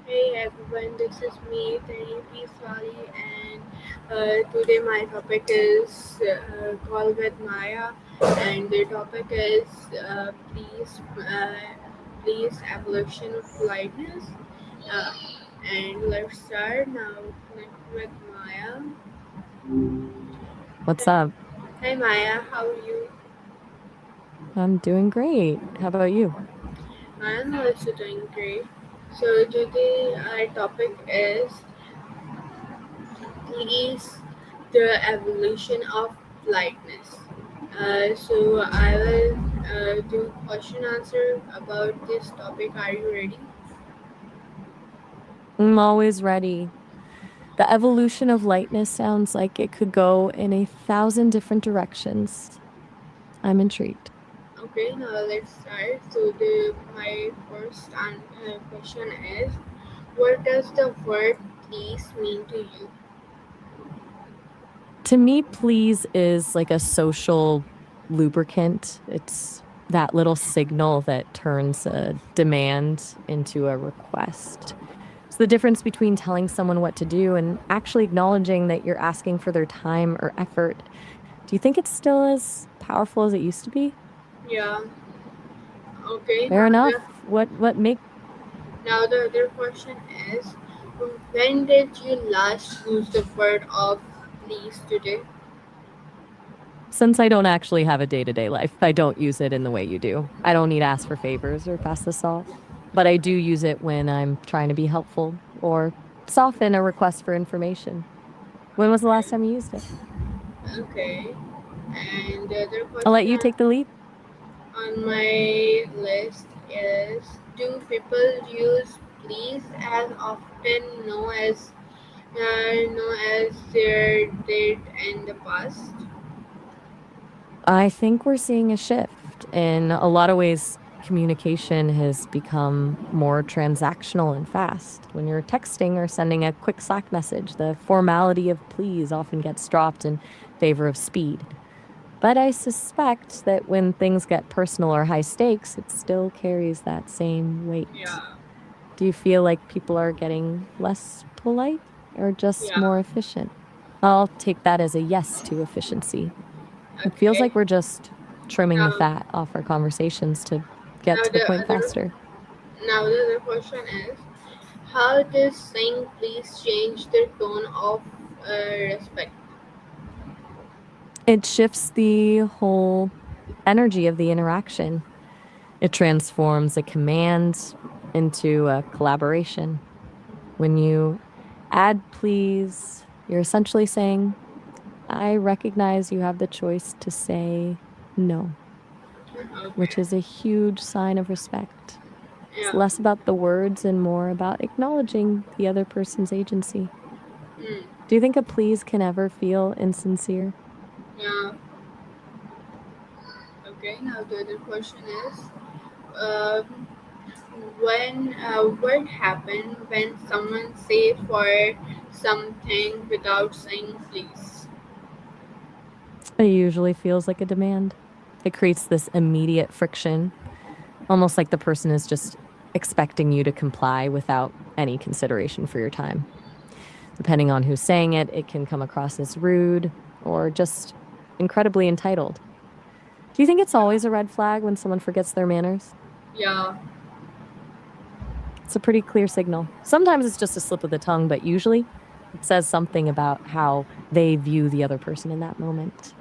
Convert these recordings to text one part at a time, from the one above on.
Hey everyone, this is me, Tani Peacewali, and today my topic is Call with Maya, and the topic is please evolution of politeness. Uh, and let's start now with Maya. What's up? Hey Maya, how are you? I'm doing great. How about you? I'm also doing great. So today our topic is please the evolution of politeness. So I will do question answer about this topic. Are you ready? I'm always ready. The evolution of lightness sounds like it could go in 1,000 different directions. I'm intrigued. Okay, now let's start. So the my first question is, what does the word please mean to you? To me, please is like a social lubricant. It's that little signal that turns a demand into a request. It's the difference between telling someone what to do and actually acknowledging that you're asking for their time or effort. Do you think it's still as powerful as it used to be? Yeah. Okay. Fair enough. What make Now the other question is, when did you last use the word of please today? Since I don't actually have a day-to-day life, I don't use it in the way you do. I don't need to ask for favors or pass the salt, but I do use it when I'm trying to be helpful or soften a request for information. When was the last time you used it? Okay. And the other I'll let you question take the lead. on my list is, do people use please as often no as they did in the past? I think we're seeing a shift. In a lot of ways, communication has become more transactional and fast. When you're texting or sending a quick Slack message, the formality of please often gets dropped in favor of speed. But I suspect that when things get personal or high stakes, it still carries that same weight. Yeah. Do you feel like people are getting less polite or just Yeah. more efficient? I'll take that as a yes to efficiency. It feels Okay. like we're just trimming the Now fat off our conversations to get now to the the point other faster. now the other question is, how does saying please change the tone of respect? It shifts the whole energy of the interaction. It transforms a command into a collaboration. When you add please, you're essentially saying, I recognize you have the choice to say no, which Okay. is a huge sign of respect. It's Yeah. less about the words and more about acknowledging the other person's agency. Mm. Do you think a please can ever feel insincere? Yeah. Okay. Now the other question is, um, when what happened when someone say for something without saying please? It usually feels like a demand. It creates this immediate friction, almost like the person is just expecting you to comply without any consideration for your time. Depending on who's saying it, it can come across as rude or just incredibly entitled. Do you think it's Yeah. always a red flag when someone forgets their manners? Yeah. It's a pretty clear signal. Sometimes it's just a slip of the tongue, but usually it says something about how they view the other person in that moment.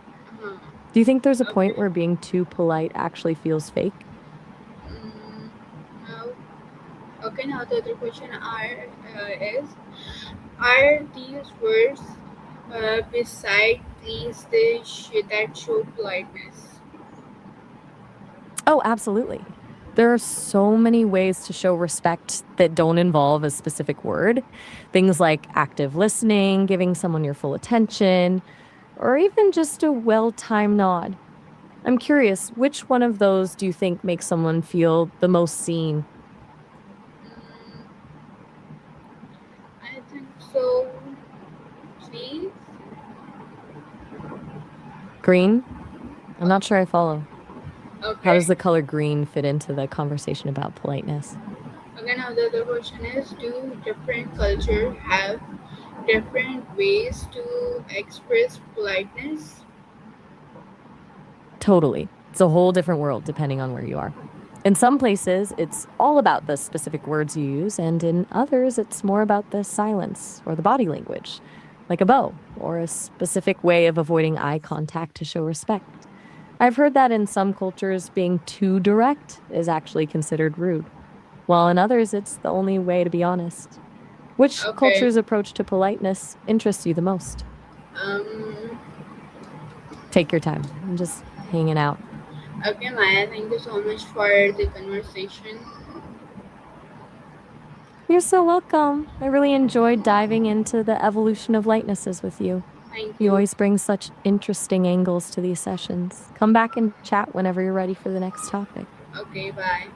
Uh-huh. Do you think there's a point Okay. where being too polite actually feels fake? Mm, now, okay. Now the other question is, are these words beside please that show politeness? Oh, absolutely. There are so many ways to show respect that don't involve a specific word. Things like active listening, giving someone your full attention, or even just a well timed nod. I'm curious, which one of those do you think makes someone feel the most seen? Mm, I think so. Please. Green? I'm not sure I follow. How does Okay. the color green fit into the conversation about politeness? Now the other question is, do different cultures have different ways to express politeness? Totally. It's a whole different world depending on where you are. In some places, it's all about the specific words you use, and in others, it's more about the silence or the body language, like a bow or a specific way of avoiding eye contact to show respect. I've heard that in some cultures, being too direct is actually considered rude, while in others, it's the only way to be honest. Which Okay. culture's approach to politeness interests you the most? Um, Take your time. I'm just hanging out. okay, Maya, thank you so much for the conversation. You're so welcome. I really enjoyed diving into the evolution of lightnesses with you. Thank You you. always bring such interesting angles to these sessions. Come back and chat whenever you're ready for the next topic. Okay, bye.